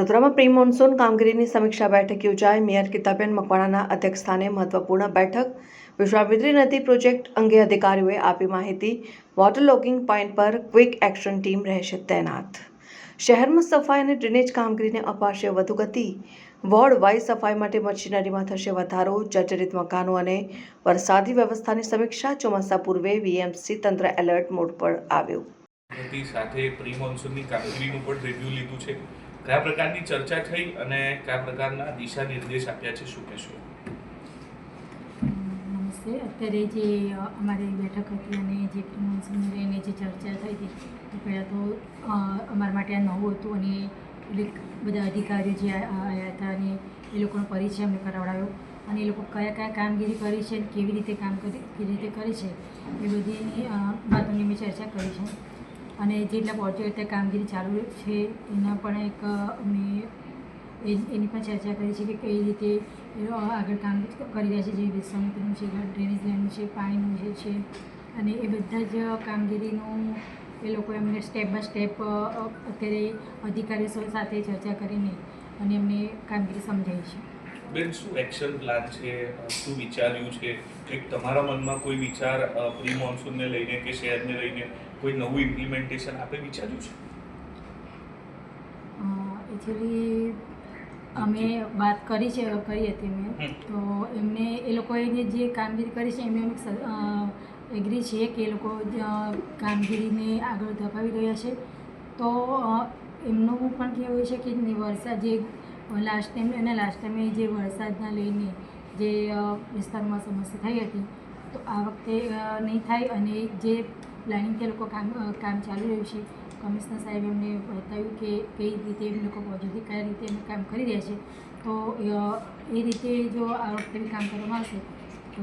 વડોદરામાં pre monsoon કામગીરીની સમીક્ષા બેઠક યોજાઈ. મેયર ગીતાબેન મકવાણાના અધ્યક્ષસ્થાને મહત્વપૂર્ણ બેઠક. વિશ્વામિત્રી નદી પ્રોજેક્ટ અંગે અધિકારીઓએ આપી માહિતી. વોટર લોગિંગ પોઈન્ટ પર ક્વિક એક્શન ટીમ રહેશે તૈનાત. શહેરમાં સફાઈ અને ડ્રેનેજ કામગીરીને અપાશે વધુ ગતિ. વોર્ડ વાઇઝ સફાઈ માટે મશીનરીમાં થશે વધારો. જર્જરિત મકાનો અને વરસાદી વ્યવસ્થાની સમીક્ષા. ચોમાસા પૂર્વે વીએમસી તંત્ર એલર્ટ મોડ પર આવ્યું. સાથે પ્રી મોન્સૂનની કામગીરીનું પણ રિવ્યુ લીધું છે. કયા પ્રકારની ચર્ચા થઈ અને કયા પ્રકારના દિશા નિર્દેશ આપ્યા છે, શું કહેશો? નમસ્તે. અત્યારે જે અમારી બેઠક હતી અને જે પ્રી મોન્સૂનને લઈને જે ચર્ચા થઈ હતી એ પહેલાં તો અમારા માટે આ નવું હતું અને બધા અધિકારીઓ જે આવ્યા હતા અને એ લોકોનો પરિચય અમને કરાવડાવ્યો અને એ લોકો કયા કયા કામગીરી કરી છે કેવી રીતે કેવી રીતે કરી છે એ બધી વાતોની મેં ચર્ચા કરી છે. અને જેટલા પ્રોજેક્ટ કામગીરી ચાલુ છે એના પણ એક અમે એની પણ ચર્ચા કરી છે કે કઈ રીતે આગળ કામ કરી રહ્યા છે. જે વિશ્વામિત્રીનું છે, ડ્રેનેજ લાઇનનું છે, પાણીનું જે છે અને એ બધા જ કામગીરીનું એ લોકોએ અમને સ્ટેપ બાય સ્ટેપ અત્યારે અધિકારીઓ સાથે ચર્ચા કરીને અને એમને કામગીરી સમજાવી છે. બેન, શું એક્શન પ્લાન છે, શું વિચાર્યું છે? એક તમારા મનમાં કોઈ વિચાર પ્રી મોન્સૂનને લઈને કે શહેરને લઈને કોઈ નવું ઇમ્પ્લિમેન્ટેશન આપણે વિચાર્યું છે? એકચ્યુઅલી અમે વાત કરી હતી મેં તો એમને એ લોકોએ જે કામગીરી કરી છે એમને એગ્રી છે કે એ લોકો કામગીરીને આગળ ધપાવી રહ્યા છે. તો એમનું પણ કહેવું છે કે વરસાદ જે લાસ્ટ ટાઈમે જે વરસાદના લઈને જે વિસ્તારમાં સમસ્યા થઈ હતી તો આ વખતે નહીં થાય અને જે પ્લાનિંગથી લોકો કામ ચાલી રહ્યું છે. કમિશનર સાહેબે એમને બતાવ્યું કે કઈ રીતે એમ લોકો પોઝિટિવ કયા રીતે એમ કામ કરી રહ્યા છે. તો એ રીતે જો આ વખતે કામ કરવામાં આવશે તો